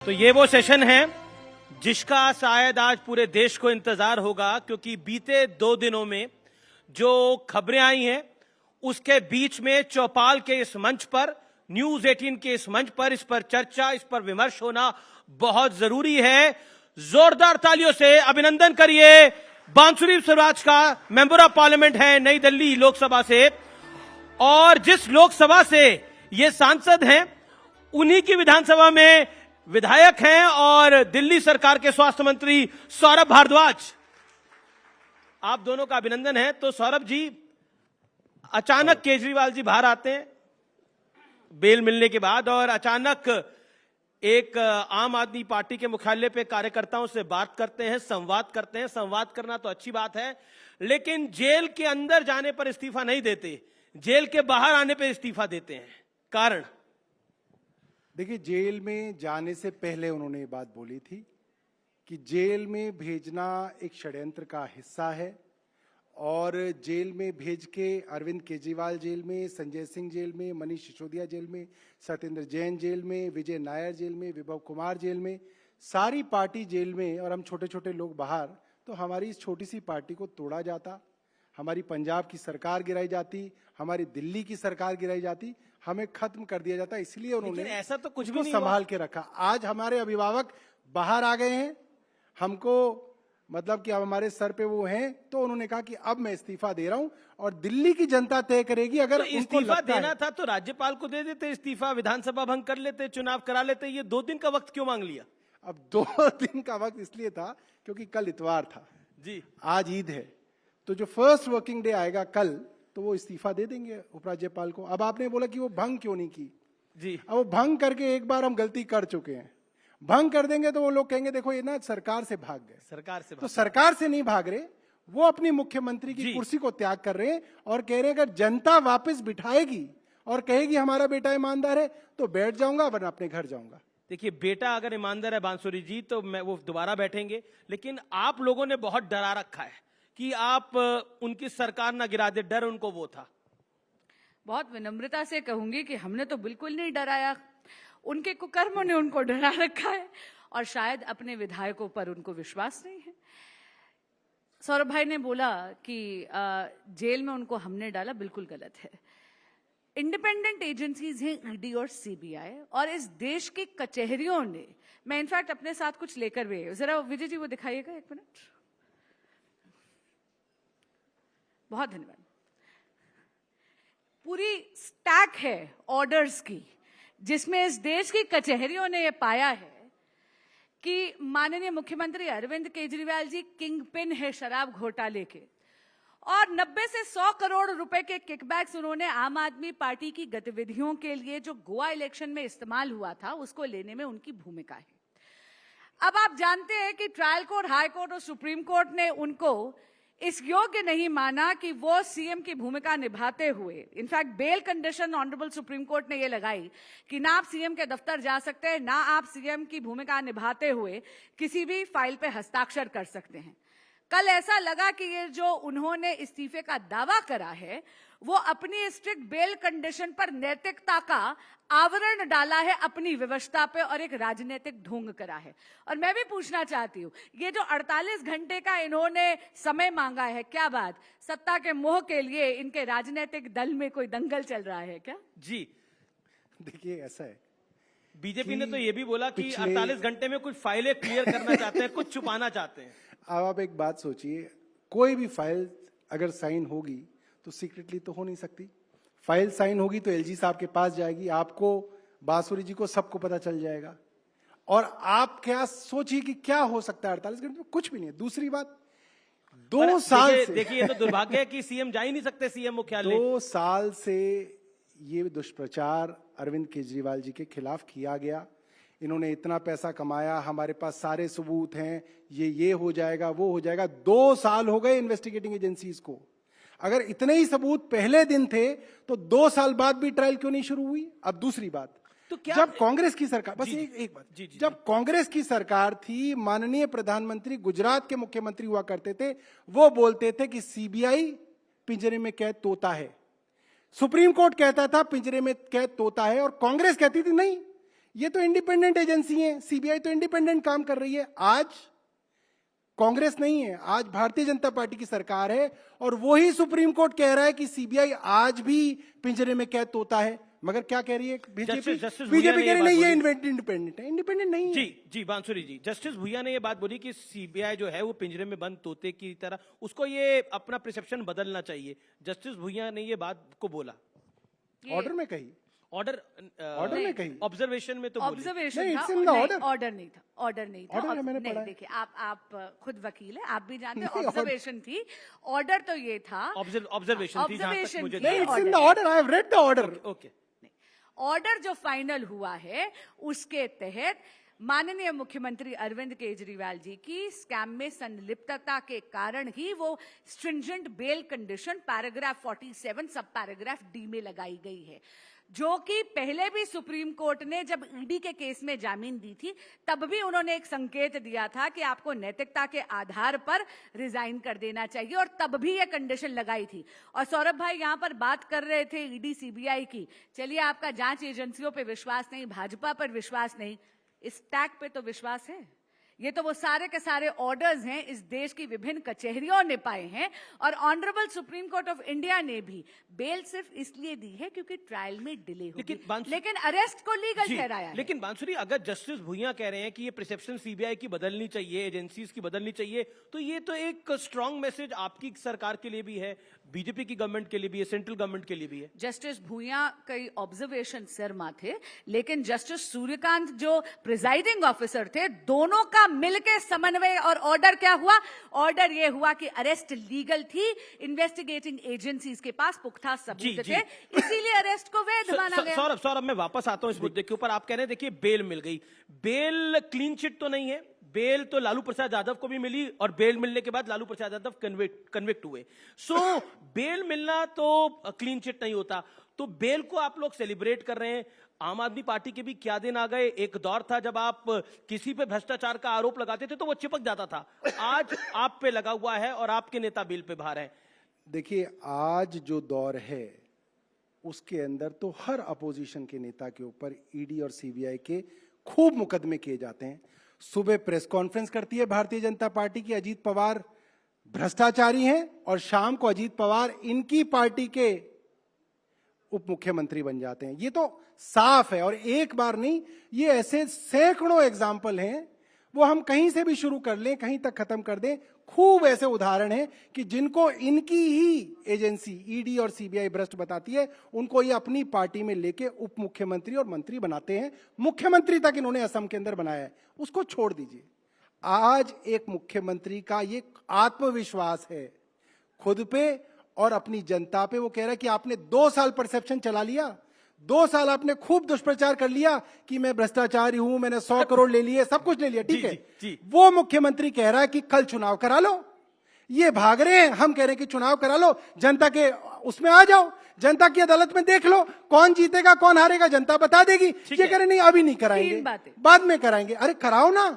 तो ये वो सेशन है जिसका शायद आज पूरे देश को इंतजार होगा, क्योंकि बीते 2 दिनों में जो खबरें आई हैं उसके बीच में चौपाल के इस मंच पर, न्यूज 18 के इस मंच पर इस पर चर्चा, इस पर विमर्श होना बहुत जरूरी है। जोरदार तालियों से अभिनंदन करिए बांसुरी स्वराज का, मेंबर ऑफ पार्लियामेंट है नई दिल्ली लोकसभा से, और जिस लोकसभा से ये सांसद हैं उन्हीं की विधानसभा में विधायक हैं और दिल्ली सरकार के स्वास्थ्य मंत्री सौरभ भारद्वाज। आप दोनों का अभिनंदन है। तो सौरभ जी, अचानक केजरीवाल जी बाहर आते हैं बेल मिलने के बाद, और अचानक एक आम आदमी पार्टी के मुख्यालय पे कार्यकर्ताओं से बात करते हैं, संवाद करते हैं। संवाद करना तो अच्छी बात है, लेकिन जेल के अंदर जाने पर इस्तीफा नहीं देते, जेल के बाहर आने पर इस्तीफा देते हैं। कारण? देखिए, जेल में जाने से पहले उन्होंने ये बात बोली थी कि जेल में भेजना एक षड्यंत्र का हिस्सा है, और जेल में भेज के अरविंद केजरीवाल जेल में, संजय सिंह जेल में, मनीष सिसोदिया जेल में, सत्येंद्र जैन जेल में, विजय नायर जेल में, विभव कुमार जेल में, सारी पार्टी जेल में, और हम छोटे छोटे लोग बाहर, तो हमारी इस छोटी सी पार्टी को तोड़ा जाता, हमारी पंजाब की सरकार गिराई जाती, हमारी दिल्ली की सरकार गिराई जाती, हमें खत्म कर दिया जाता। इसलिए उन्होंने ऐसा तो कुछ भी नहीं संभाल के रखा। आज हमारे अभिभावक बाहर आ गए हैं, हमको मतलब कि अब हमारे सर पे वो हैं, तो उन्होंने कहा कि अब मैं इस्तीफा दे रहा हूं और दिल्ली की जनता तय करेगी। अगर तो इस्तीफा देना था तो राज्यपाल को दे देते इस्तीफा, विधानसभा भंग कर लेते, चुनाव करा लेते। ये 2 दिन का वक्त क्यों मांग लिया? अब 2 दिन का वक्त इसलिए था क्योंकि कल इतवार था जी, आज ईद है, तो जो फर्स्ट वर्किंग डे आएगा कल, तो वो इस्तीफा दे देंगे उपराज्यपाल को। अब आपने बोला कि वो भंग क्यों नहीं की जी, अब वो भंग करके एक बार हम गलती कर चुके हैं, भंग कर देंगे तो वो लोग कहेंगे देखो ये ना सरकार से भाग गए। तो सरकार से नहीं भाग रहे, वो अपनी मुख्यमंत्री की कुर्सी को त्याग कर रहे हैं और कह रहे हैं अगर जनता वापस बिठाएगी और कहेगी हमारा बेटा ईमानदार है तो बैठ जाऊंगा, वरना अपने घर जाऊंगा। देखिए, बेटा अगर ईमानदार है बांसुरी जी तो मैं वो दोबारा बैठेंगे, लेकिन आप लोगों ने बहुत डरा रखा है कि आप उनकी सरकार ना गिरा दे, डर उनको वो था। बहुत विनम्रता से कहूंगी कि हमने तो बिल्कुल नहीं डराया, उनके कुकर्मों ने उनको डरा रखा है, और शायद अपने विधायकों पर उनको विश्वास नहीं है। सौरभ भाई ने बोला कि जेल में उनको हमने डाला, बिल्कुल गलत है। इंडिपेंडेंट एजेंसीज हैं ईडी और सीबीआई, और इस देश की कचहरियों ने, मैं इनफैक्ट अपने साथ कुछ लेकर भी, जरा विजय जी वो दिखाइएगा 1 मिनट। बहुत धन्यवाद। पूरी स्टैक है ऑर्डर्स की, जिसमें इस देश की कचहरियों ने यह पाया है कि माननीय मुख्यमंत्री अरविंद केजरीवाल जी किंग पिन है शराब घोटाले के, और 90 से 100 करोड़ रुपए के किकबैक्स उन्होंने आम आदमी पार्टी की गतिविधियों के लिए जो गोवा इलेक्शन में इस्तेमाल हुआ था उसको लेने में उनकी भूमिका है। अब आप जानते हैं कि ट्रायल कोर्ट, हाई कोर्ट और सुप्रीम कोर्ट ने उनको इस योग्य नहीं माना कि वो सीएम की भूमिका निभाते हुए, in fact bail condition honourable Supreme Court ने ये लगाई कि ना आप सीएम के दफ्तर जा सकते हैं, ना आप सीएम की भूमिका निभाते हुए किसी भी फाइल पे हस्ताक्षर कर सकते हैं। कल ऐसा लगा कि ये जो उन्होंने इस्तीफे का दावा करा है वो अपनी स्ट्रिक्ट बेल कंडीशन पर नैतिकता का आवरण डाला है अपनी व्यवस्था पे, और एक राजनीतिक ढोंग करा है। और मैं भी पूछना चाहती हूँ, ये जो 48 घंटे का इन्होंने समय मांगा है, क्या बात सत्ता के मोह के लिए इनके राजनीतिक दल में कोई दंगल चल रहा है क्या? जी, देखिए ऐसा है, बीजेपी ने तो ये भी बोला कि 48 घंटे में कुछ फाइलें क्लियर करना चाहते हैं, कुछ छुपाना चाहते हैं। अब आप एक बात सोचिए, कोई भी फाइल अगर साइन होगी तो सीक्रेटली तो हो नहीं सकती। फाइल साइन होगी तो एलजी साहब के पास जाएगी, आपको, बांसुरी जी को, सबको पता चल जाएगा। और आप क्या सोचिए कि क्या हो सकता है 48 घंटे में? कुछ भी नहीं है। दूसरी बात, 2 साल से देखिए, ये तो दुर्भाग्य है कि सीएम जा ही नहीं सकते सीएम मुख्यालय। 2 साल से ये दुष्प्रचार अरविंद केजरीवाल जी के खिलाफ किया गया। इन्होंने इतना पैसा कमाया, हमारे पास सारे सबूत हैं, ये हो जाएगा, वो हो जाएगा। 2 साल हो गए इन्वेस्टिगेटिंग एजेंसीज को। अगर इतने ही सबूत पहले दिन थे तो 2 साल बाद भी ट्रायल क्यों नहीं शुरू हुई? अब दूसरी बात, तो क्या जब कांग्रेस की सरकार, बस एक बात, जब कांग्रेस की सरकार थी, माननीय प्रधानमंत्री गुजरात के मुख्यमंत्री हुआ करते थे, वो बोलते थे कि सीबीआई पिंजरे में कैद तोता है, सुप्रीम कोर्ट कहता था पिंजरे में कैद तोता है, और कांग्रेस कहती थी नहीं, ये तो इंडिपेंडेंट एजेंसी है, सीबीआई तो इंडिपेंडेंट काम कर रही है। आज कांग्रेस नहीं है, आज भारतीय जनता पार्टी की सरकार है, और वही सुप्रीम कोर्ट कह रहा है कि सीबीआई आज भी पिंजरे में कैद तोता है। मगर क्या कह रही है बीजेपी? बीजेपी कह रही नहीं, ये इंडिपेंडेंट है। इंडिपेंडेंट नहीं है। जी बांसुरी जी, जस्टिस भुइया ने ये बात बोली कि सीबीआई जो है वो पिंजरे में बंद तोते की तरह, उसको ये अपना परसेप्शन बदलना चाहिए। जस्टिस भुइया ने ये बात को बोला, ऑर्डर में कही, ऑर्डर में कही, ऑब्जर्वेशन में तो बोली। ऑब्जर्वेशन नहीं, था, it's in the नहीं, order. ऑर्डर नहीं था, ऑर्डर नहीं था। ऑर्डर है, मैंने नहीं, पढ़ा है। देखिए आप खुद वकील है, आप भी जानते हैं नहीं, ऑब्जर्वेशन थी, ऑर्डर तो ये था, ऑब्जर्वेशन थी जहां तक Observation मुझे थी। नहीं, ध्यान इट्स इन द order है। Order, I have read the order. है। ओके, ऑर्डर जो फाइनल हुआ है उसके तहत माननीय मुख्यमंत्री अरविंद केजरीवाल जी की स्कैम में संलिप्तता के कारण ही वो स्ट्रिंजेंट बेल कंडीशन पैराग्राफ 47 सब पैराग्राफ डी में लगाई गई है, जो कि पहले भी सुप्रीम कोर्ट ने जब ईडी के केस में जामीन दी थी तब भी उन्होंने एक संकेत दिया था कि आपको नैतिकता के आधार पर रिजाइन कर देना चाहिए, और तब भी ये कंडीशन लगाई थी। और सौरभ भाई यहाँ पर बात कर रहे थे ईडी सीबीआई की, चलिए आपका जांच एजेंसियों पे विश्वास नहीं, भाजपा पर विश्वास नहीं, इस टैग पे तो विश्वास है। ये तो वो सारे के सारे ऑर्डर्स हैं इस देश की विभिन्न कचहरियों ने पाए हैं, और honourable Supreme court of India ने भी बेल सिर्फ इसलिए दी है क्योंकि ट्रायल में डिले होगी, लेकिन अरेस्ट को लीगल जी, ठहराया है। लेकिन बांसुरी, अगर जस्टिस भुइया कह रहे हैं कि ये परसेप्शन सीबीआई की बदलनी चाहिए, एजेंसीज की बदलनी चाहिए, तो ये तो एक स्ट्रांग मैसेज आपकी सरकार के लिए भी है, बीजेपी की गवर्नमेंट के लिए भी है, सेंट्रल गवर्नमेंट के लिए भी है। जस्टिस भुइया कई ऑब्जर्वेशन शर्मा थे, लेकिन जस्टिस सूर्यकांत जो प्रिजाइडिंग ऑफिसर थे, दोनों का मिलकर समन्वय और ऑर्डर क्या हुआ? ऑर्डर ये हुआ कि अरेस्ट लीगल थी, इन्वेस्टिगेटिंग एजेंसीज के पास पुख्ता सबूत थे, इसीलिए अरेस्ट को वैध माना गया। सौरभ मैं वापस आता हूं इस मुद्दे के ऊपर। आप कह रहे हैं देखिए बेल मिल गई, बेल क्लीन चिट तो नहीं है, बेल तो लालू प्रसाद यादव को भी मिली, और बेल मिलने के बाद लालू प्रसाद यादव कन्विक्ट हुए। सो बेल मिलना तो क्लीन चिट नहीं होता, तो बेल को आप लोग सेलिब्रेट कर रहे हैं। आम आदमी पार्टी के भी क्या दिन आ गए, एक दौर था जब आप किसी पे भ्रष्टाचार का आरोप लगाते थे तो वो चिपक जाता था, आज आप पे लगा हुआ है और आपके नेता बेल पे बाहर है। देखिए, आज जो दौर है उसके अंदर तो हर अपोजिशन के नेता के ऊपर ईडी और सीबीआई के खूब मुकदमे किए जाते हैं। सुबह प्रेस कॉन्फ्रेंस करती है भारतीय जनता पार्टी की, अजीत पवार भ्रष्टाचारी हैं, और शाम को अजीत पवार इनकी पार्टी के उप मुख्यमंत्री बन जाते हैं। ये तो साफ है, और एक बार नहीं, ये ऐसे सैकड़ों एग्जाम्पल हैं, वो हम कहीं से भी शुरू कर लें, कहीं तक खत्म कर दें, खूब ऐसे उदाहरण हैं कि जिनको इनकी ही एजेंसी ईडी और सीबीआई भ्रष्ट बताती है, उनको ये अपनी पार्टी में लेके उप मुख्यमंत्री और मंत्री बनाते हैं। मुख्यमंत्री तक इन्होंने असम के अंदर बनाया है, उसको छोड़ दीजिए। आज एक मुख्यमंत्री का ये आत्मविश्वास है खुद पे और अपनी जनता पे, वो कह रहा है कि आपने 2 साल परसेप्शन चला लिया, 2 साल आपने खूब दुष्प्रचार कर लिया कि मैं भ्रष्टाचारी हूं, मैंने 100 करोड़ ले लिए, सब कुछ ले लिया, ठीक है जी। वो मुख्यमंत्री कह रहा है कि कल चुनाव करा लो। ये भाग रहे हैं, हम कह रहे हैं कि चुनाव करा लो, जनता के उसमें आ जाओ, जनता की अदालत में देख लो कौन जीतेगा कौन हारेगा, जनता बता देगी। ये कह रहे नहीं, अभी नहीं कराएंगे, बाद में कराएंगे। अरे कराओ ना,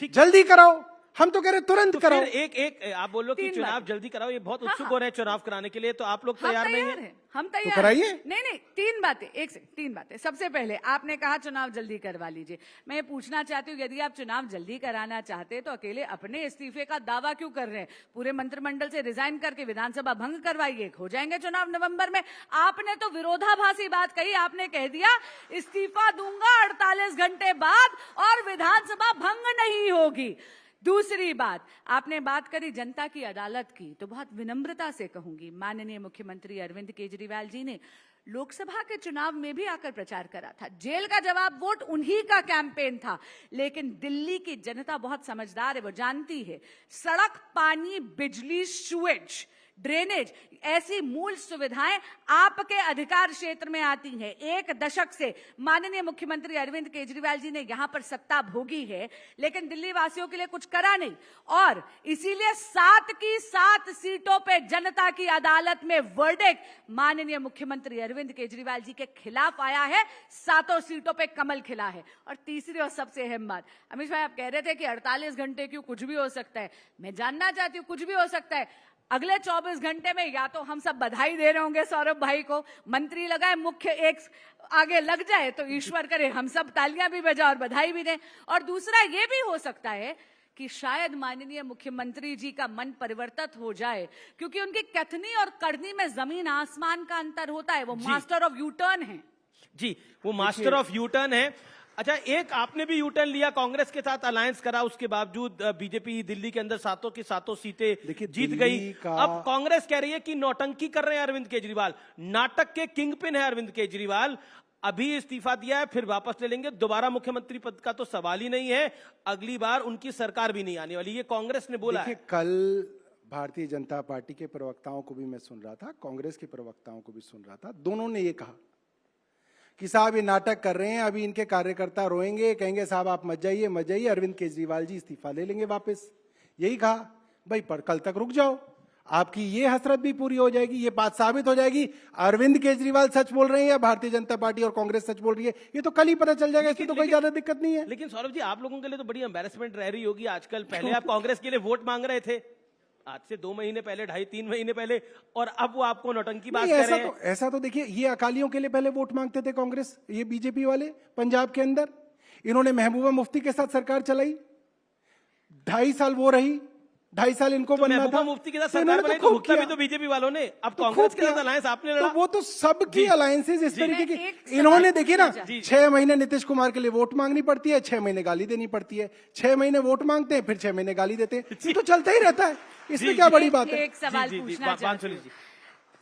जल्दी कराओ, हम तो कह रहे तुरंत तो कराओ। एक आप बोलो कि चुनाव जल्दी कराओ, ये बहुत उत्सुक हो रहे हैं चुनाव कराने के लिए, तो आप लोग तैयार नहीं है? हम तैयार तो कराइए। नहीं, 3 बातें, तीन बातें। सबसे पहले आपने कहा चुनाव जल्दी करवा लीजिए, मैं ये पूछना चाहती हूँ, यदि आप चुनाव जल्दी कराना चाहते तो अकेले अपने इस्तीफे का दावा क्यों कर रहे हैं? पूरे मंत्रिमंडल से रिजाइन करके विधानसभा भंग करवाइए, हो जाएंगे चुनाव नवंबर में। आपने तो विरोधाभासी बात कही, आपने कह दिया इस्तीफा दूंगा 48 घंटे बाद और विधानसभा भंग नहीं होगी। दूसरी बात, आपने बात करी जनता की अदालत की, तो बहुत विनम्रता से कहूंगी, माननीय मुख्यमंत्री अरविंद केजरीवाल जी ने लोकसभा के चुनाव में भी आकर प्रचार करा था। जेल का जवाब वोट उन्हीं का कैंपेन था, लेकिन दिल्ली की जनता बहुत समझदार है, वो जानती है सड़क, पानी, बिजली, सूएज, ड्रेनेज, ऐसी मूल सुविधाएं आपके अधिकार क्षेत्र में आती हैं। 1 दशक से माननीय मुख्यमंत्री अरविंद केजरीवाल जी ने यहां पर सत्ता भोगी है, लेकिन दिल्ली वासियों के लिए कुछ करा नहीं, और इसीलिए 7 की 7 सीटों पे जनता की अदालत में वर्डिक्ट माननीय मुख्यमंत्री अरविंद केजरीवाल जी के खिलाफ आया है, 7 सीटों पे कमल खिला है। और तीसरी और सबसे अहम बात, अमित भाई आप कह रहे थे कि 48 घंटे क्यों, कुछ भी हो सकता है। मैं जानना चाहती हूं, कुछ भी हो सकता है, अगले 24 घंटे में या तो हम सब बधाई दे रहे होंगे सौरभ भाई को, मंत्री लगाए, मुख्य एक आगे लग जाए तो ईश्वर करे हम सब तालियां भी बजाएं और बधाई भी दें। और दूसरा ये भी हो सकता है कि शायद माननीय मुख्यमंत्री जी का मन परिवर्तित हो जाए, क्योंकि उनकी कथनी और करनी में जमीन आसमान का अंतर होता है। वो मास्टर ऑफ यू टर्न है जी, वो मास्टर ऑफ यू टर्न है। अच्छा, एक आपने भी यू टर्न लिया, कांग्रेस के साथ अलायंस करा, उसके बावजूद बीजेपी दिल्ली के अंदर सातों की सातों सीटें जीत गई। अब कांग्रेस कह रही है कि नौटंकी कर रहे हैं अरविंद केजरीवाल, नाटक के किंगपिन है अरविंद केजरीवाल, अभी इस्तीफा दिया है फिर वापस ले लेंगे, दोबारा मुख्यमंत्री पद का तो सवाल ही नहीं है, अगली बार उनकी सरकार भी नहीं आने वाली, ये कांग्रेस ने बोला है। कल भारतीय जनता पार्टी के प्रवक्ताओं को भी मैं सुन रहा था, कांग्रेस के प्रवक्ताओं को भी सुन रहा था, दोनों ने ये कहा कि साहब ये नाटक कर रहे हैं, अभी इनके कार्यकर्ता रोएंगे, कहेंगे साहब आप मत जाइए, अरविंद केजरीवाल जी इस्तीफा ले लेंगे वापस। यही कहा भाई, पर कल तक रुक जाओ, आपकी ये हसरत भी पूरी हो जाएगी, ये बात साबित हो जाएगी अरविंद केजरीवाल सच बोल रहे हैं या भारतीय जनता पार्टी और कांग्रेस सच बोल रही है, ये तो कल ही पता चल जाएगा, इसमें तो कोई ज्यादा दिक्कत नहीं है। लेकिन सौरभ जी, आप लोगों के लिए तो बड़ी एम्बैरेसमेंट रह रही होगी आजकल, पहले आप कांग्रेस के लिए वोट मांग रहे थे, आज से 2 महीने पहले, 2.5-3 महीने पहले, और अब वो आपको नौटंकी बात कर रहे हैं। ऐसा तो देखिए, ये अकालियों के लिए पहले वोट मांगते थे कांग्रेस, ये बीजेपी वाले पंजाब के अंदर, इन्होंने महबूबा मुफ्ती के साथ सरकार चलाई, 2.5 साल वो रही, 2.5 साल इनको बनना था। महबूबा मुफ्ती के साथ सरकार बनाई तो भुगता भी तो बीजेपी वालों ने, अब कांग्रेस के साथ अलायंस आपने लड़ा। तो वो तो सबकी अलायंसेज इस तरीके की, इन्होंने देखिए ना, 6 महीने नीतीश कुमार के लिए वोट मांगनी पड़ती है, 6 महीने गाली देनी पड़ती है, 6 महीने वोट मांगते हैं, फिर 6 महीने गाली देते हैं, ये तो चलता ही रहता है, इसमें क्या बड़ी बात है। एक सवाल पूछना चाहती हूं।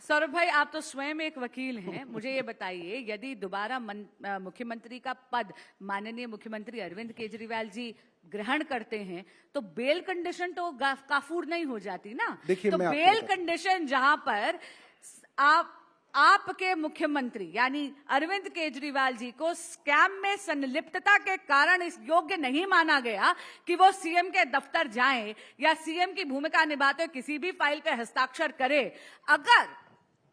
सौरभ भाई, आप तो स्वयं एक वकील हैं, मुझे ये बताइए, यदि दोबारा मुख्यमंत्री का पद माननीय मुख्यमंत्री अरविंद केजरीवाल जी ग्रहण करते हैं तो बेल कंडीशन तो काफूर नहीं हो जाती ना? तो बेल कंडीशन जहां पर आपके मुख्यमंत्री यानी अरविंद केजरीवाल जी को स्कैम में संलिप्तता के कारण इस योग्य नहीं माना गया कि वो सीएम के दफ्तर जाएं या सीएम की भूमिका निभाते हुए किसी भी फाइल पे हस्ताक्षर करे, अगर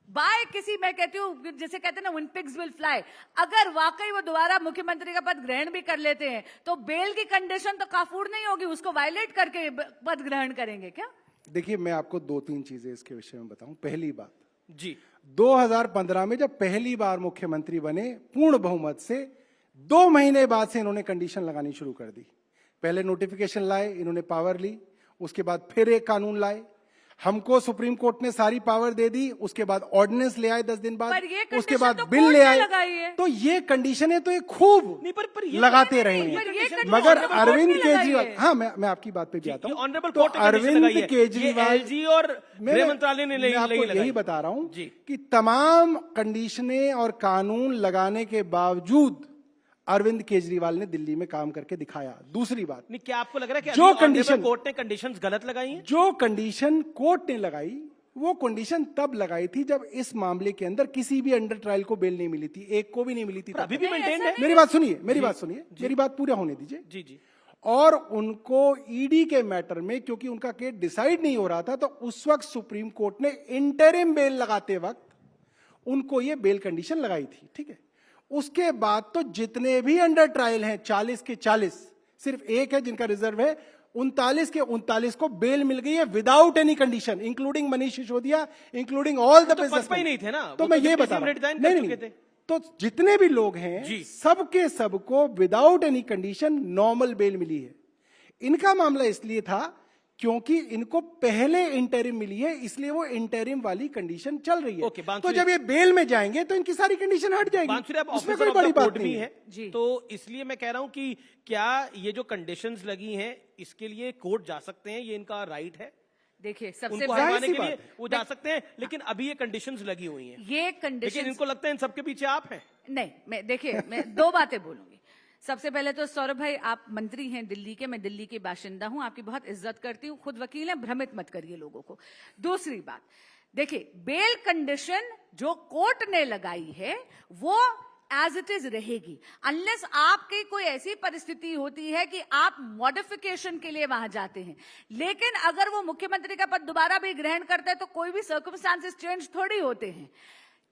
बाय किसी, मैं कहती हूँ जैसे कहते हैं ना, when pigs will fly, अगर वाकई वो दोबारा मुख्यमंत्री का पद ग्रहण भी कर लेते हैं तो बेल की कंडीशन तो काफूर नहीं होगी, उसको वायलेट करके पद ग्रहण करेंगे क्या? देखिए, मैं आपको 2-3 चीजें इसके विषय में बताऊं। पहली बात जी, 2015 में जब पहली बार मुख्यमंत्री बने पूर्ण बहुमत से, 2 महीने बाद से इन्होंने कंडीशन लगानी शुरू कर दी। पहले नोटिफिकेशन लाए, इन्होंने पावर ली, उसके बाद फिर एक कानून लाए, हमको सुप्रीम कोर्ट ने सारी पावर दे दी, उसके बाद ऑर्डिनेंस ले आए 10 दिन बाद, उसके बाद तो बिल ले आए। तो ये कंडीशन है तो ये खूब लगाते रहे हैं, मगर अरविंद केजरीवाल, हाँ मैं आपकी बात पे भी आता हूँ, तो अरविंद केजरीवाल और गृह मंत्रालय ने यही बता रहा हूँ कि तमाम कंडीशनें और कानून लगाने के बावजूद अरविंद केजरीवाल ने दिल्ली में काम करके दिखाया। दूसरी बात, नहीं, क्या आपको लग रहा है कि जो कंडीशन कोर्ट ने कंडीशंस गलत लगाई हैं? जो कंडीशन कोर्ट ने लगाई वो कंडीशन तब लगाई थी जब इस मामले के अंदर किसी भी अंडर ट्रायल को बेल नहीं मिली थी, एक को भी नहीं मिली थी। अभी भी मेंटेन है। मेरी बात सुनिए, मेरी बात पूरा होने दीजिए। जी जी। और उनको ईडी के मैटर में क्योंकि उनका केस डिसाइड नहीं हो रहा था, तो उस वक्त सुप्रीम कोर्ट ने इंटरिम बेल लगाते वक्त उनको ये बेल कंडीशन लगाई थी, ठीक है। उसके बाद तो जितने भी अंडर ट्रायल हैं 40 के 40, सिर्फ एक है जिनका रिजर्व है, 39 के 39 को बेल मिल गई है without any condition, including Manish Sisodia, including all the businessman. नहीं थे ना, तो मैं ये बता रहा हूं, नहीं, तो जितने भी लोग हैं सबके सबको without any condition normal bail मिली है। इनका मामला इसलिए था क्योंकि इनको पहले इंटरिम मिली है, इसलिए वो इंटरिम वाली कंडीशन चल रही है। तो जब ये बेल में जाएंगे तो इनकी सारी कंडीशन हट जाएगी, उसमें कोई बड़ी बात नहीं है। तो इसलिए मैं कह रहा हूं कि क्या ये जो कंडीशंस लगी हैं इसके लिए कोर्ट जा सकते हैं, ये इनका राइट है? देखिए, सबसे हटाने के लिए वो जा सकते हैं, लेकिन अभी ये कंडीशंस लगी हुई हैं। ये कंडीशन, लेकिन इनको लगता है इन सबके पीछे आप हैं। नहीं, मैं 2 बातें बोलूंगी। सबसे पहले तो सौरभ भाई, आप मंत्री हैं दिल्ली के, मैं दिल्ली की बाशिंदा हूं, आपकी बहुत इज्जत करती हूं, खुद वकील हैं, भ्रमित मत करिए लोगों को। दूसरी बात, देखिए, बेल कंडीशन जो कोर्ट ने लगाई है वो एज इट इज रहेगी, अनलेस आपकी कोई ऐसी परिस्थिति होती है कि आप मॉडिफिकेशन के लिए वहां जाते हैं। लेकिन अगर वो मुख्यमंत्री का पद दोबारा भी ग्रहण करते हैं तो कोई भी सर्कमस्टांसेस चेंज थोड़ी होते हैं।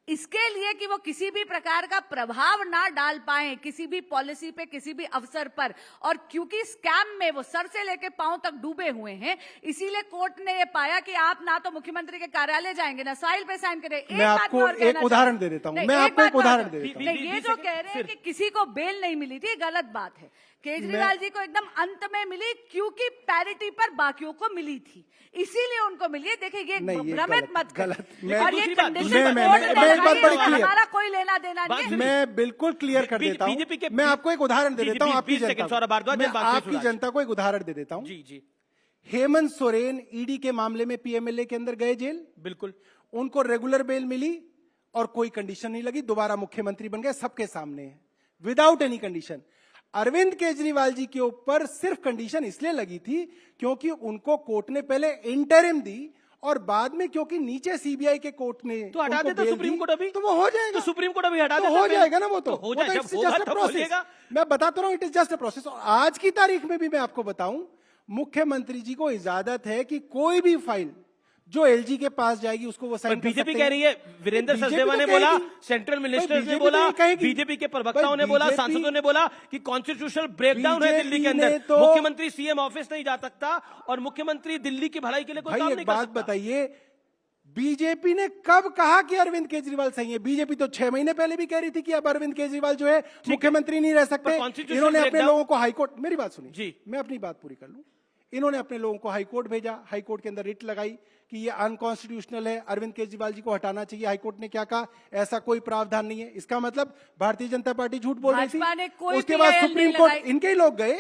इसके लिए कि वो किसी भी प्रकार का प्रभाव ना डाल पाए किसी भी पॉलिसी पे, किसी भी अवसर पर, और क्योंकि स्कैम में वो सर से लेके पांव तक डूबे हुए हैं, इसीलिए कोर्ट ने ये पाया कि आप ना तो मुख्यमंत्री के कार्यालय जाएंगे ना साइल पे साइन करें। मैं आपको एक उदाहरण दे देता हूं, मैं आपको एक उदाहरण दे देता हूं। नहीं, ये जो कह रहे हैं कि किसी को बेल नहीं मिली थी, गलत बात है। केजरीवाल जी को एकदम अंत में मिली क्योंकि पैरिटी पर बाकियों को मिली थी, इसीलिए उनको मिली है। देखिए, ये भ्रमित मत करें। और ये कंडीशन हमारा कोई लेना देना नहीं है। मैं बिल्कुल क्लियर कर देता हूं। मैं आपको एक उदाहरण दे देता हूं, आपकी जनता को एक उदाहरण दे देता हूं। जी जी। हेमंत सोरेन ईडी के मामले में पीएमएलए के अंदर गए जेल, बिल्कुल, उनको रेगुलर बेल मिली और कोई कंडीशन नहीं लगी, दोबारा मुख्यमंत्री बन गए, सबके सामने है, without any condition. Arvind Kejriwal ji के ऊपर सिर्फ कंडीशन इसलिए लगी थी क्योंकि उनको कोर्ट ने पहले इंटरिम दी और बाद में क्योंकि नीचे सीबीआई के कोर्ट ने तो हटा देता सुप्रीम कोर्ट अभी, तो वो हो जाएगा। तो सुप्रीम कोर्ट अभी हटा तो देता हो जाएगा ना, वो तो हो जाएगा, प्रोसेस। मैं बताता रहा हूं, it is just a process. और आज की तारीख में भी मैं आपको बताऊं, मुख्यमंत्री जी को इजाजत है कि कोई भी फाइल जो एलजी के पास जाएगी उसको वो साइन कर सकते हैं। बीजेपी कह रही है, वीरेंद्र सचदेवा ने बोला, सेंट्रल मिनिस्टर्स ने बोला, बीजेपी के प्रवक्ताओं ने बोला, सांसदों ने बोला कि कॉन्स्टिट्यूशनल ब्रेकडाउन है दिल्ली के अंदर, मुख्यमंत्री सीएम ऑफिस नहीं जा सकता और मुख्यमंत्री दिल्ली की भलाई के लिए कोई काम नहीं कर सकता। बात बताइए, बीजेपी ने कब कहा कि अरविंद केजरीवाल सही है? बीजेपी तो 6 महीने पहले भी कह रही थी कि अब अरविंद केजरीवाल जो है मुख्यमंत्री नहीं रह सकते। इन्होंने अपने लोगों को हाईकोर्ट, मेरी बात सुनिए जी, मैं अपनी बात पूरी कर लूं। इन्होंने अपने लोगों को हाईकोर्ट भेजा, हाईकोर्ट के अंदर रिट लगाई कि ये अनकॉन्स्टिट्यूशनल है, अरविंद केजरीवाल जी को हटाना चाहिए। हाईकोर्ट ने क्या कहा? ऐसा कोई प्रावधान नहीं है। इसका मतलब भारतीय जनता पार्टी झूठ बोल रही थी। उसके बाद सुप्रीम कोर्ट, इनके ही लोग गए,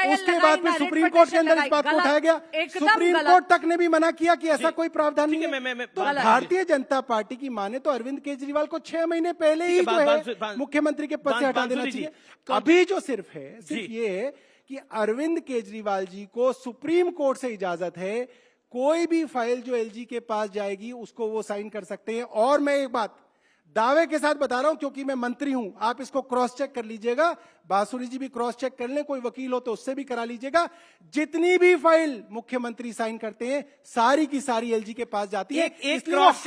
उसके बाद में सुप्रीम कोर्ट के अंदर इस बात को उठाया गया, सुप्रीम कोर्ट तक ने भी मना किया कि ऐसा कोई प्रावधान नहीं है। तो भारतीय जनता पार्टी की माने तो अरविंद केजरीवाल को 6 महीने पहले ही जो है मुख्यमंत्री के पद से हटा देना चाहिए। अभी जो सिर्फ ये है कि अरविंद केजरीवाल जी को सुप्रीम कोर्ट से इजाजत है, कोई भी फाइल जो एलजी के पास जाएगी उसको वो साइन कर सकते हैं। और मैं एक बात दावे के साथ बता रहा हूं क्योंकि मैं मंत्री हूं, आप इसको क्रॉस चेक कर लीजिएगा, बांसुरी जी भी क्रॉस चेक कर लें, कोई वकील हो तो उससे भी करा लीजिएगा। जितनी भी फाइल मुख्यमंत्री साइन करते हैं सारी की सारी एलजी के पास जाती है। एक क्रॉस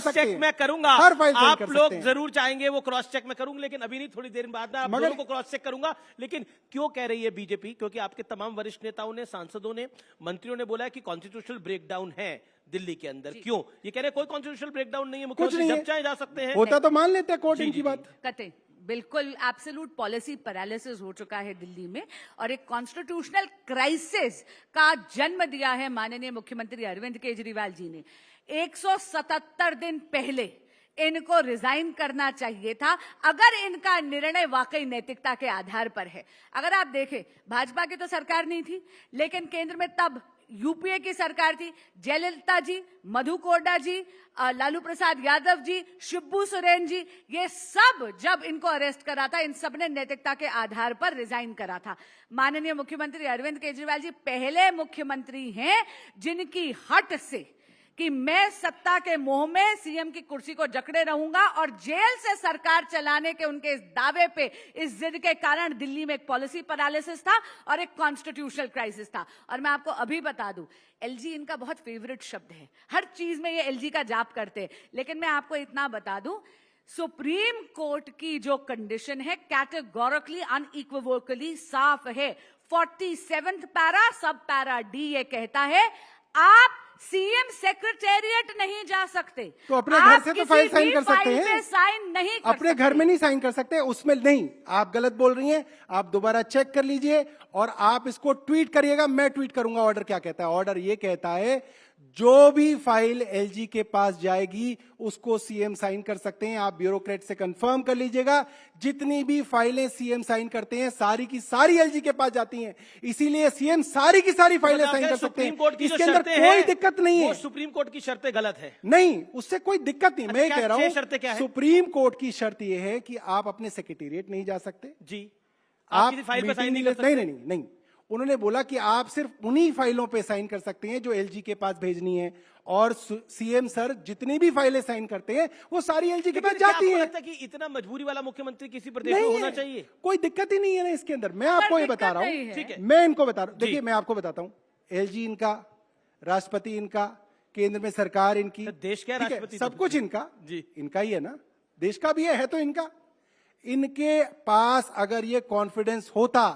चेक मैं करूंगा, हर फाइल आप लोग जरूर चाहेंगे वो क्रॉस चेक मैं करूंगा, लेकिन अभी नहीं, थोड़ी देर बाद आप दोनों को क्रॉस चेक करूंगा। लेकिन क्यों कह रही है बीजेपी? क्योंकि आपके तमाम वरिष्ठ नेताओं ने, सांसदों ने, मंत्रियों ने बोला है कि कॉन्स्टिट्यूशनल ब्रेकडाउन है दिल्ली के अंदर। क्यों ये कह रहे हैं? कोई कॉन्स्टिट्यूशनल ब्रेकडाउन नहीं है, मुख्यमंत्री जब चाहे जा सकते हैं। होता तो मान लेते हैं कोर्ट इनकी बात। कते बिल्कुल एब्सोल्यूट पॉलिसी पैरालिसिस हो चुका है दिल्ली में और एक कॉन्स्टिट्यूशनल क्राइसिस का जन्म दिया है माननीय मुख्यमंत्री अरविंद केजरीवाल जी ने। 177 दिन पहले इनको रिजाइन करना चाहिए था अगर इनका निर्णय वाकई नैतिकता के आधार पर है। अगर आप देखें, भाजपा की तो सरकार नहीं थी, लेकिन केंद्र में तब यूपीए की सरकार थी। जयललिता जी, मधु कोरडा जी, लालू प्रसाद यादव जी, शिबू सोरेन जी, ये सब जब इनको अरेस्ट करा था, इन सब ने नैतिकता के आधार पर रिजाइन करा था। माननीय मुख्यमंत्री अरविंद केजरीवाल जी पहले मुख्यमंत्री हैं जिनकी हट से कि मैं सत्ता के मोह में सीएम की कुर्सी को जकड़े रहूंगा और जेल से सरकार चलाने के उनके इस दावे पे, इस जिद के कारण दिल्ली में एक पॉलिसी पैरालिसिस था और एक कॉन्स्टिट्यूशनल क्राइसिस था। और मैं आपको अभी बता दूं, एलजी इनका बहुत फेवरेट शब्द है, हर चीज में ये एलजी का जाप करते हैं। लेकिन मैं आपको इतना बता दूं, सुप्रीम कोर्ट की जो कंडीशन है कैटेगोरिकली अनइक्विवोकली साफ है। 47th पैरा सब पैरा डी ये कहता है आप सीएम सेक्रेटेरिएट नहीं जा सकते। तो अपने घर से तो फाइल साइन कर सकते हैं, साइन नहीं कर अपने घर में नहीं साइन कर सकते, उसमें नहीं। आप गलत बोल रही हैं, आप दोबारा चेक कर लीजिए और आप इसको ट्वीट करिएगा, मैं ट्वीट करूंगा। ऑर्डर क्या कहता है? ऑर्डर ये कहता है जो भी फाइल एलजी के पास जाएगी उसको सीएम साइन कर सकते हैं। आप ब्यूरोक्रेट से कंफर्म कर लीजिएगा, जितनी भी फाइलें सीएम साइन करते हैं सारी की सारी एलजी के पास जाती हैं, इसीलिए सीएम सारी की सारी फाइलें साइन कर सकते हैं। इसके अंदर कोई दिक्कत नहीं है। सुप्रीम कोर्ट की शर्तें गलत है नहीं, उससे कोई दिक्कत नहीं। मैं कह रहा हूं शर्तें क्या है? सुप्रीम कोर्ट की शर्त यह है कि आप अपने सेक्रेटेरिएट नहीं जा सकते जी, आप फाइल पर साइन नहीं कर सकते। नहीं, उन्होंने बोला कि आप सिर्फ उन्हीं फाइलों पे साइन कर सकते हैं जो एलजी के पास भेजनी है, और सीएम सर जितनी भी फाइलें साइन करते हैं वो सारी एलजी के पास जाती हैं। लगता है कि इतना मजबूरी वाला मुख्यमंत्री किसी प्रदेश में होना चाहिए? कोई दिक्कत ही नहीं है ना इसके अंदर। मैं आपको ये बता रहा हूं, मैं इनको बता रहा हूं। देखिए मैं आपको बताता हूं, एलजी इनका, राष्ट्रपति इनका, केंद्र में सरकार इनकी, तो देश क्या ठीक है, राष्ट्रपति सब कुछ इनका जी। इनका ही है ना, देश का भी है तो इनका। इनके पास अगर ये कॉन्फिडेंस होता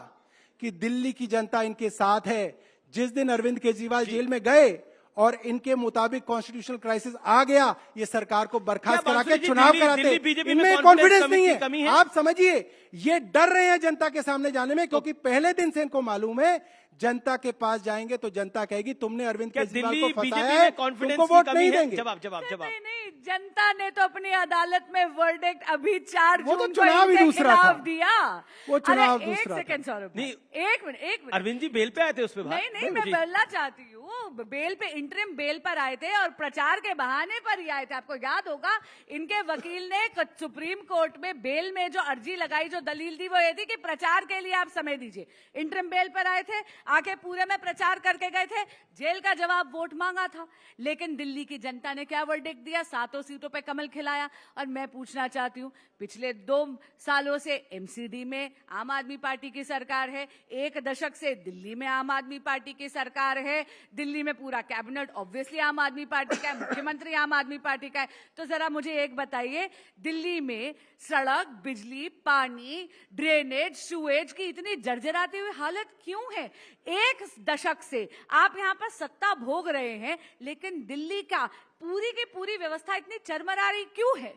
कि दिल्ली की जनता इनके साथ है, जिस दिन अरविंद केजरीवाल जेल में गए और इनके मुताबिक कॉन्स्टिट्यूशनल क्राइसिस आ गया, ये सरकार को बर्खास्त क्या करा के बांसुरी जी, चुनाव दिल्ली कराते। बीजेपी में इनमें confidence कॉन्फिडेंस कमी नहीं है? है। आप समझिए, ये डर रहे हैं जनता के सामने जाने में, क्योंकि पहले दिन से इनको मालूम है जनता के पास जाएंगे तो जनता कहेगी तुमने अरविंद क्या केजरीवाल दिल्ली को फंसाया बीजेपी है, में कॉन्फिडेंस तुमको की वोट कमी नहीं है? देंगे। जवाब जवाब जवाब। नहीं नहीं, जनता ने तो अपनी अदालत में वर्डिक्ट अभी 4 वो तो जून को चुनाव ही इनके दूसरा खिलाफ था। दिया। वो चुनाव अरे एक दूसरा था। सेकंड सौरभ भाई, नहीं। एक मिनट अरविंद जी बेल पे आए थे उस पे बात? नहीं नहीं, मैं जी। बोलना चाहती हूँ, बेल पे इंटरिम बेल पर आए थे और प्रचार के बहाने पर ही आए थे। आपको याद होगा इनके वकील ने सुप्रीम कोर्ट में बेल में जो अर्जी लगाई, जो दलील दी, वो ये थी कि प्रचार के लिए आप समय दीजिए। इंटरिम बेल पर आए थे, आके पूरे में प्रचार करके गए थे, जेल का जवाब वोट मांगा था। लेकिन दिल्ली की जनता ने क्या वर्डिक्ट दिया? 7 सीटों पे कमल खिलाया। और मैं पूछना चाहती हूँ, पिछले 2 सालों से एमसीडी में आम आदमी पार्टी की सरकार है, 1 दशक से दिल्ली में आम आदमी पार्टी की सरकार है, दिल्ली में पूरा कैबिनेट ऑब्वियसली आम आदमी पार्टी का है, मुख्यमंत्री आम आदमी पार्टी का है। तो जरा मुझे एक बताइए, दिल्ली में सड़क, बिजली, पानी, ड्रेनेज, सुएज की इतनी जर्जराती हुई हालत क्यों है? 1 दशक से आप यहाँ पर सत्ता भोग रहे हैं, लेकिन दिल्ली का पूरी की पूरी व्यवस्था इतनी चरमरा रही क्यों है?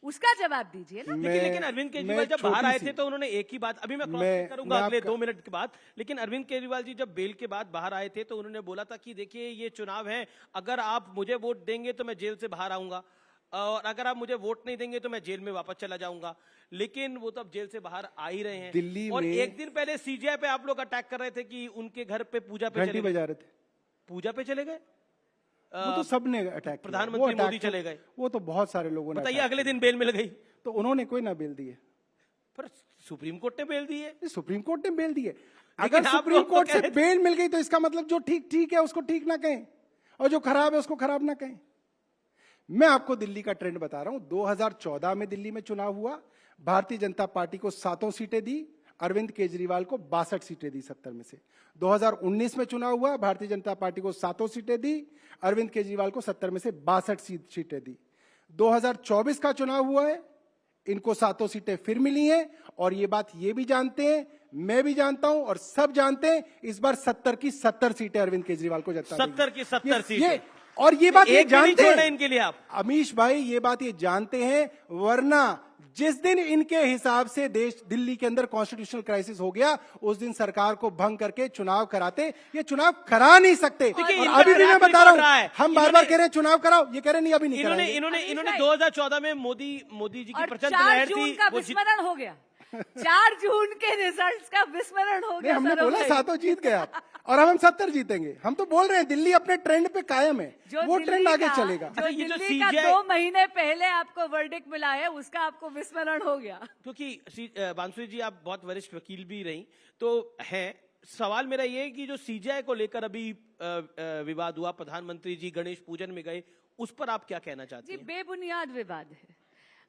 उसका जवाब दीजिए ना। लेकिन अरविंद केजरीवाल जब बाहर आए थे तो उन्होंने एक ही बात, अभी मैं क्रॉस चेक करूंगा अगले 2 मिनट के बाद, लेकिन अरविंद केजरीवाल जी जब बेल के बाद बाहर आए थे तो उन्होंने बोला था कि देखिए ये चुनाव है, अगर आप मुझे वोट देंगे तो मैं जेल से बाहर आऊंगा, और अगर आप मुझे वोट नहीं देंगे तो मैं जेल में वापस चला जाऊंगा। लेकिन वो तो अब जेल से बाहर आ ही रहे हैं। दिल्ली और में एक दिन पहले सीजीआई पे आप लोग अटैक कर रहे थे कि उनके घर पे पूजा पे घंटी चले गए। बजा रहे थे। पूजा पे चले गए? वो तो सबने अटैक किया। प्रधानमंत्री वो अटैक मोदी चले गए। वो तो बहुत सारे लोगों ने बताइए अटैक अगले दिन बेल मिल गई, किया। तो उन्होंने कोई ना बेल दी है, पर सुप्रीम कोर्ट ने बेल दी है। सुप्रीम कोर्ट ने बेल दी है। लेकिन अगर आप सुप्रीम लोग तो कोर्ट कह से रहे थे- बेल मिल गई तो इसका मतलब जो ठीक ठीक है उसको ठीक ना कहें, और जो खराब है उसको खराब ना कहें। मैं आपको दिल्ली का ट्रेंड बता रहा हूं। 2014 में दिल्ली में चुनाव हुआ, भारतीय जनता पार्टी को 7 सीटें दी, अरविंद केजरीवाल को 62 सीटें दी 70 में से। 2019 में चुनाव हुआ, भारतीय जनता पार्टी को 7 सीटें दी, अरविंद केजरीवाल को 70 में से 62 सीटें दी। 2024 का चुनाव हुआ है, इनको 7 सीटें फिर मिली हैं, और ये बात ये भी जानते हैं, मैं भी जानता हूं और सब जानते हैं, इस बार 70 की 70 सीटें अरविंद केजरीवाल को जनता देगी। 70 की 70 सीटें। और ये बात ये एक भी नहीं जानते छोड़ना हैं इनके लिए आप। अमीश भाई, ये बात ये जानते हैं, वरना जिस दिन इनके हिसाब से देश दिल्ली के अंदर कॉन्स्टिट्यूशनल क्राइसिस हो गया, उस दिन सरकार को भंग करके चुनाव कराते। ये चुनाव करा नहीं सकते। देखिए, और इनका अभी भी मैं ट्रैक बता रिकॉर्ड रहा रहा हूं, है। हम बार बार कह रहे हैं चुनाव कराओ, ये कह रहे नहीं अभी नहीं इन्होंने कराएंगे। इन्होंने अमीश इन्होंने भाई। 2014 में मोदी जी की और प्रचंड 4 लहर जून थी, का वो जीत- विस्मरण हो गया। 4 जून के रिजल्ट्स का विस्मरण हो नहीं, गया। हमने सौरभ बोला भाई। 7 जीत गए आप, और अब हम 70 जीतेंगे। हम तो बोल रहे हैं दिल्ली अपने ट्रेंड पे कायम है, वो दिल्ली ट्रेंड आगे का- चलेगा। जो अच्छा, ये जो दिल्ली का CGI 2 महीने पहले आपको वर्डिक्ट मिला है, उसका आपको विस्मरण हो गया। क्योंकि बांसुरी जी आप बहुत वरिष्ठ वकील भी रही तो हैं, सवाल मेरा ये है कि जो सीजीआई को लेकर अभी विवाद हुआ, प्रधानमंत्री जी गणेश पूजन में गए, उस पर आप क्या कहना चाहती जी हैं? बेबुनियाद विवाद है।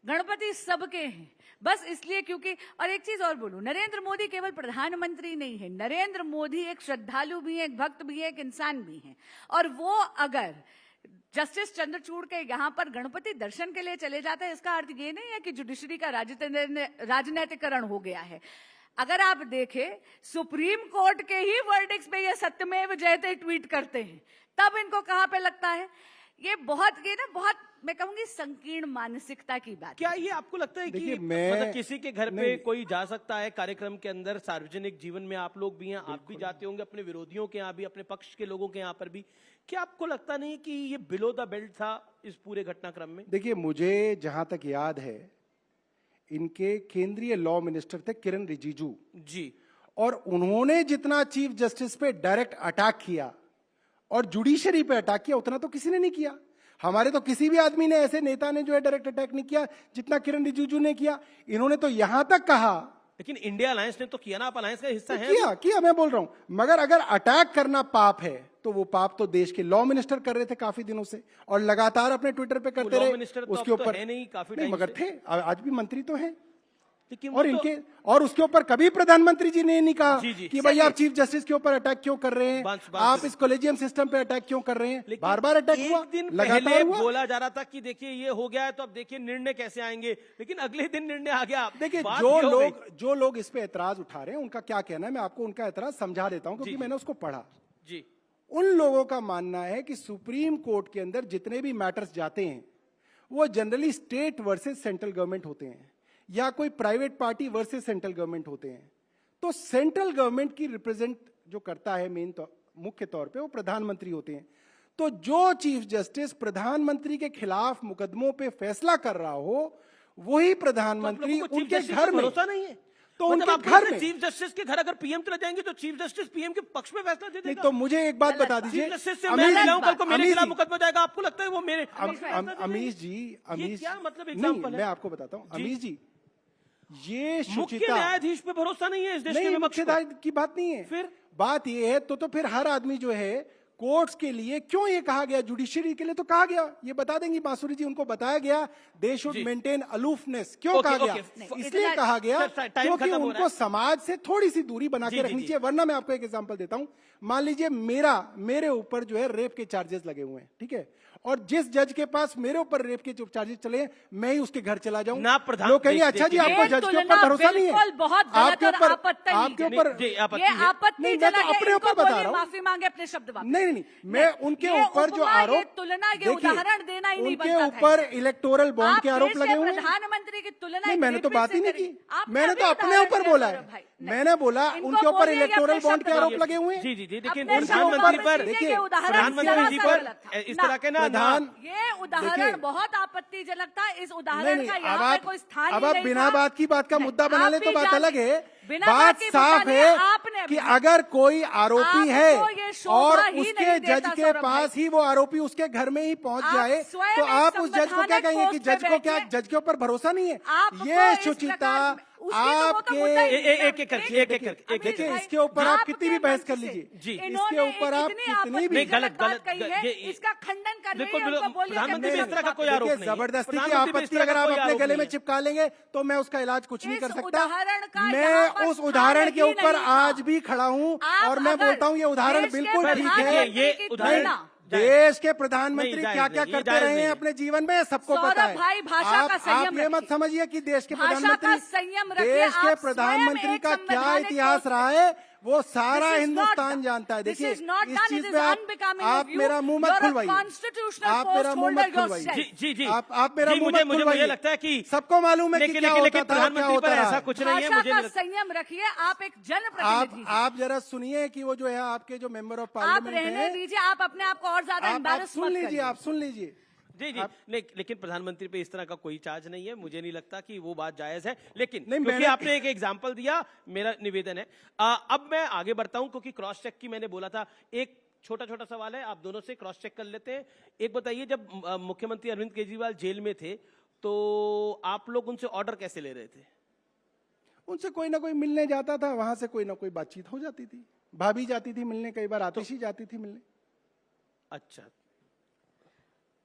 गणपति सबके हैं, बस इसलिए क्योंकि, और एक चीज और बोलूं, नरेंद्र मोदी केवल प्रधानमंत्री नहीं है, नरेंद्र मोदी एक श्रद्धालु भी है, एक भक्त भी है, एक इंसान भी है। और वो अगर जस्टिस चंद्रचूड़ के यहाँ पर गणपति दर्शन के लिए चले जाते हैं, इसका अर्थ ये नहीं है कि जुडिशरी का राजनीतिकरण हो गया है। अगर आप देखें, सुप्रीम कोर्ट के ही वर्डिक्स पे ये सत्यमेव जयते ट्वीट करते हैं, तब इनको कहां पे लगता है? ये बहुत मैं कहूंगी संकीर्ण मानसिकता की बात। क्या ये आपको लगता है कि देखिए, मैं- मतलब किसी के घर पे नहीं। कोई जा सकता है कार्यक्रम के अंदर, सार्वजनिक जीवन में आप लोग भी हैं, आप भी जाते होंगे, अपने विरोधियों के यहाँ भी, अपने पक्ष के लोगों के यहाँ पर भी, क्या आपको लगता नहीं कि ये बिलो द बेल्ट था इस पूरे घटनाक्रम में? देखिए, मुझे जहां तक याद है, इनके केंद्रीय लॉ मिनिस्टर थे किरण रिजिजू जी, और उन्होंने जितना चीफ जस्टिस पे डायरेक्ट अटैक किया और जुडिशरी पे अटैक किया, उतना तो किसी ने नहीं किया। हमारे तो किसी भी आदमी ने, ऐसे नेता ने जो है डायरेक्ट अटैक नहीं किया जितना किरण रिजिजू ने किया। इन्होंने तो यहां तक कहा, लेकिन इंडिया अलायंस ने तो किया ना, आप अलायंस का हिस्सा है। किया मैं बोल रहा हूं, मगर अगर अटैक करना पाप है तो वो पाप तो देश के लॉ मिनिस्टर कर रहे थे काफी दिनों से, और लगातार अपने ट्विटर पे करते लॉ रहे। मिनिस्टर तो उसके अब तो ऊपर है नहीं, काफी नहीं, टाइम मगर से। थे, आज भी मंत्री तो हैं। लेकिन वो और तो- इनके और उसके ऊपर कभी प्रधानमंत्री जी ने नहीं कहा जी, जी। कि भाई आप चीफ जस्टिस के ऊपर अटैक क्यों कर रहे हैं, बांस- आप इस कॉलेजियम सिस्टम पे अटैक क्यों कर रहे हैं। लेकिन बार बार अटैक हुआ, एक दिन लगातार पहले हुआ। बोला जा रहा था कि देखिए ये हो गया है तो अब देखिए निर्णय कैसे आएंगे, लेकिन अगले दिन निर्णय आ गया। देखिए बात ये हो गई। जो लोग इस पे एतराज उठा रहे हैं उनका क्या कहना है, मैं आपको उनका एतराज समझा देता हूं, क्योंकि जी। मैंने उसको पढ़ा। जी उन लोगों का मानना है कि सुप्रीम कोर्ट के अंदर जितने भी मैटर्स जाते हैं वो generally state versus central government होते हैं या कोई private party versus central government होते हैं। तो सेंट्रल गवर्नमेंट की रिप्रेजेंट जो करता है मुख्य तौर पे वो प्रधानमंत्री होते हैं। तो जो चीफ जस्टिस प्रधानमंत्री के खिलाफ मुकदमों पे फैसला कर रहा हो वही प्रधानमंत्री उनके घर में, भरोसा नहीं है तो मतलब उनके आप घर में। चीफ जस्टिस के घर अगर पीएम चले जाएंगे तो चीफ जस्टिस पीएम के पक्ष में फैसला दे नहीं देगा। तो मुझे एक बात बता दीजिए, चीफ जस्टिस से मैं मिलाऊं कल को मेरे अमीश खिलाफ जी, मुकदमा जाएगा, आपको लगता है वो मेरे अमीश जी, अमीश क्या मतलब नहीं, एग्जाम्पल है? मैं आपको बताता हूं जी। अमीश जी, ये मुख्य शुचिता न्यायाधीश पे भरोसा नहीं है इस देश के नहीं, विपक्ष मुख्य को। न्यायाधीश की बात नहीं है। फिर? बात ये है तो फिर हर आदमी जो है कोर्ट्स के लिए क्यों ये कहा गया, जुडिशरी के लिए तो कहा गया, ये बता देंगी बांसुरी जी, उनको बताया गया दे शुड जी। मेंटेन अलूफनेस, क्यों ओके, कहा गया, ओके। इसलिए इतना- कहा गया सर, टाइम क्योंकि खत्म हो रहा उनको है। समाज से थोड़ी सी दूरी बना जी, के जी, रखनी जी। चाहिए। वरना मैं आपको एक एग्जांपल देता हूं, मान लीजिए मेरे ऊपर जो है रेप के चार्जेस लगे हुए हैं, ठीक है, और जिस जज के पास मेरे ऊपर रेप के चार्जेस चले हैं मैं ही उसके घर चला जाऊं, ना प्रधान- लोग कहेंगे देख- अच्छा जी देखिए, आपको ये जज के तुलना ऊपर भरोसा नहीं है, बिल्कुल बहुत गलत आपके और ऊपर आपत्तिजनक आपके है। ऊपर जी, आपत्ति ये है। नहीं, मैं आपत्तिजनक तो है, अपने इनको ऊपर बता बोलिए रहा हूं। माफी मांगे, अपने शब्द वापस। नहीं, मैं उनके ये ऊपर जो उपमा, ये आरोप, तुलना, ये देखिए, उदाहरण देना ही नहीं उनके बनता था ऊपर इससे। इलेक्टोरल बॉन्ड आप के आरोप फिर लगे से हुए हैं। प्रधानमंत्री की तुलना नहीं, एक मैंने तो रेपिस्ट बात ही से नहीं करी। की, आपने मैंने अभी तो अपने उदाहरण ऊपर दिया बोला गौरव है, भाई। नहीं। मैंने बोला इनको उनके ऊपर बोलिए कि इलेक्टोरल अपने बॉन्ड के शब्द आरोप वापस लगे हुए हैं। जी जी जी, लेकिन अपने प्रधानमंत्री शब्द पर वापस देखिए, लीजिए, उदाहरण प्रधानमंत्री जी जरा सा पर गलत था। इस तरह के ना ये उदाहरण देखिए, बहुत आपत्तिजनक था, इस नहीं उदाहरण नहीं, का अब यहाँ पे कोई स्थान ही आप नहीं बिना था। बात की बात का नहीं, मुद्दा बना आप ले तो भी बात जानते- अलग है। बिना बात बात की मुद्दा साफ नहीं, है आपने कि अभी- अगर कोई आरोपी है आपको ये शोभा और ही उसके नहीं जज देता, के सौरभ पास भाई। ही वो आरोपी उसके घर में ही पहुंच आप जाए स्वयं तो एक आप उस जज को क्या संवैधानिक कहेंगे कि पोस्ट पे जज को क्या, बैठिए। जज के ऊपर भरोसा नहीं है। आपको ये इस सुचिता प्रकार- उसकी तो वो तो आपके मुद्दा ही नहीं है। एक एक करके, एक एक करके, एक एक देखिए, करके। इसके ऊपर आप कितनी भी आपके बहस मंच कर से लीजिए जी। इन्होंने इसके ऊपर आप इतनी कितनी भी नहीं, गलत- आपत्तिजनक बात गलत- कही है, ये- इसका खंडन कर बिल्कुल, रही है, उनको बोलिए कि प्रधानमंत्री अपने में इस तरह का शब्द कोई वापस। आरोप देखिए, नहीं है। जबरदस्ती की प्रधानमंत्री पे इस आपत्ति तरह अगर का आप कोई अपने आरोप गले नहीं में है। चिपका लेंगे तो मैं उसका इलाज कुछ नहीं इस कर सकता। उदाहरण का यहाँ मैं पर उस स्थान उदाहरण के ही ऊपर नहीं था। आज भी खड़ा हूं आप और मैं अगर बोलता हूं ये उदाहरण देश के बिल्कुल ठीक है। प्रधानमंत्री ये की उदाहरण- तुलना- देश के प्रधानमंत्री नहीं, जायज क्या क्या नहीं, ये करते जायज रहे नहीं हैं है। अपने जीवन में सबको सौरभ पता है। भाई, भाषा का संयम आप ये मत रखिए। समझिए कि देश के भाषा का प्रधानमंत्री, संयम रखिए। देश के आप स्वयं प्रधानमंत्री एक का क्या संवैधानिक इतिहास पोस्ट रहा है वो सारा This is हिंदुस्तान not- जानता है। this देखिए is not इस done, चीज it is पे unbecoming आप of you. मेरा मुंह मत You're a खुलवाइए, constitutional आप मेरा post मुंह मत holder खुलवाइए। yourself. जी जी आप मेरा जी, मुंह मुझे मत मुझे खुलवाइए। मुझे लगता है कि सबको मालूम है कि लेकिन क्या लेकिन होता लेकिन था, क्या प्रधानमंत्री होता पर रहा ऐसा है। कुछ नहीं है, भाषा मुझे का नहीं लगता। संयम रखिए, आप एक जनप्रतिनिधि हैं। आप जरा सुनिए कि वो जो है आपके जो मेंबर ऑफ आप पार्लियामेंट रहने है, दीजिए, आप अपने आप को और ज्यादा आप एम्बैरस सुन मत लीजिए, करिए। आप सुन लीजिए। जी जी नहीं, लेकिन प्रधानमंत्री पे इस तरह का कोई चार्ज नहीं है, मुझे नहीं लगता कि वो बात जायज है। लेकिन नहीं, क्योंकि मैंने- आपने एक एग्जांपल दिया, मेरा निवेदन है अब मैं आगे बढ़ता हूं क्योंकि क्रॉस चेक की मैंने बोला था। एक छोटा छोटा सवाल है, आप दोनों से क्रॉस चेक कर लेते हैं। एक बताइए, जब मुख्यमंत्री अरविंद केजरीवाल जेल में थे तो आप लोग उनसे ऑर्डर कैसे ले रहे थे? उनसे कोई ना कोई मिलने जाता था, वहां से कोई ना कोई बातचीत हो जाती थी। भाभी जाती थी मिलने, कई बार आतिशी जाती थी मिलने। अच्छा,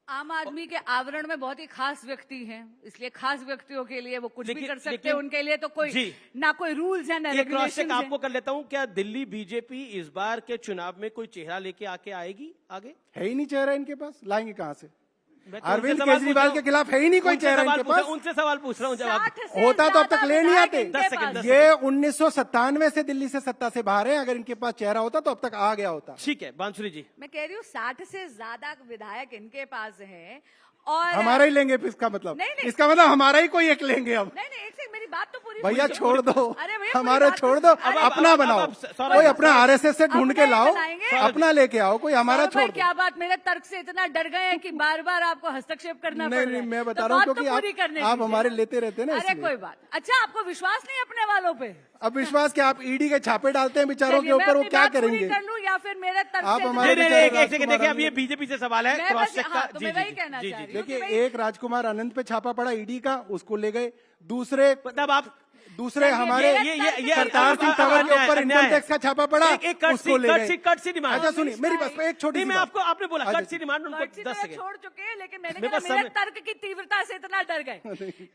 आम आदमी के आवरण में बहुत ही खास व्यक्ति हैं, इसलिए खास व्यक्तियों के लिए वो कुछ भी कर सकते हैं। उनके लिए तो कोई जी। ना कोई रूल्स है ना एक क्रॉस चेक रेगुलेशन आपको कर लेता हूं, क्या दिल्ली बीजेपी इस बार के चुनाव में कोई चेहरा लेके आके आएगी आगे? है ही नहीं चेहरा इनके पास, लाएंगे कहां से? मैं तो अरविंद उनसे सवाल केजरीवाल पूछ के रहा खिलाफ है ही नहीं कोई उनसे चेहरा सवाल इनके पूछ रहा पास। हूं, उनसे सवाल पूछ रहा हूं जवाब। 60 से होता तो अब तक ज्यादा ले नहीं विधायक आते। इनके 10 सेकंड, पास 10 हैं। ये 1997 से दिल्ली से सत्ता से बाहर है, अगर इनके पास चेहरा होता तो अब तक आ गया होता। ठीक है बांसुरी जी, मैं कह रही हूँ 60 से ज्यादा विधायक इनके पास हैं और हमारा ही लेंगे फिर इसका मतलब, नहीं, नहीं। इसका मतलब हमारा ही कोई एक लेंगे अब। नहीं नहीं, एक से मेरी बात तो पूरी भैया सुनिए। छोड़ दो, अरे भैया, हमारा पूरी बात छोड़ तो- दो, अरे अपना बनाओ। सौरभ, कोई अपना आरएसएस से ढूंढ के अपना ही लाओ, बनाएंगे। अपना लेके आओ, कोई हमारा सौरभ भाई, छोड़ दो। क्या बात, मेरे तर्क से इतना डर गए हैं कि बार बार आपको हस्तक्षेप करना पड़ नहीं रहा है। नहीं, मैं तो बता रहा हूँ बात तो क्योंकि पूरी करने आप दीजिए हमारे ना। लेते रहते हैं ना, अरे इसलिए। कोई बात। अच्छा, आपको विश्वास नहीं अपने वालों पे? अब विश्वास क्या, आप ईडी के छापे डालते हैं बेचारों के चलिए, मैं ऊपर, वो अपनी क्या बात पूरी करेंगे? कर लूं या फिर मेरे तर्क आप से हमारे नहीं, बेचारे एक सेकंड राजकुमार देखिए, अब ये आनंद- बीजेपी से सवाल है मैं क्रॉस बस- चेक हाँ, का। तो जी मैं जी वही कहना जी चाह जी रही हूँ। देखिए, एक राजकुमार आनंद पे छापा पड़ा ईडी का, उसको ले गए। दूसरे तब आप दूसरे हमारे ये सरदार सिंह तंवर के ऊपर इनकम टैक्स का छापा पड़ा, उसको ले गए। कट सी डिमांड। अच्छा सुनिए मेरी बस एक छोटी नहीं, सी मैं बात। आपको, आपने बोला अच्छा, कट सी डिमांड, उनको कर्ची 10 तो सेकंड। छोड़ चुके हैं, लेकिन मैंने मेरे कहा पास मेरे समय- तर्क की तीव्रता से इतना डर गए।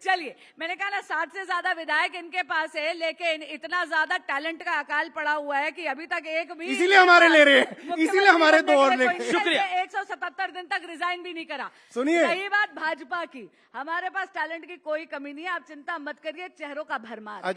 चलिए, मैंने कहा ना 60 से ज्यादा विधायक इनके पास है, लेकिन इतना ज्यादा टैलेंट का अकाल पड़ा हुआ है कि अभी तक एक भी इसीलिए हमारे ले रहे हैं, इसीलिए हमारे दो और ले। शुक्रिया। 177 दिन तक रिजाइन भी नहीं करा। सुनिए। सही बात भाजपा की, हमारे पास टैलेंट की कोई कमी नहीं है, आप चिंता मत करिए, चेहरों का भरमार। अच्छा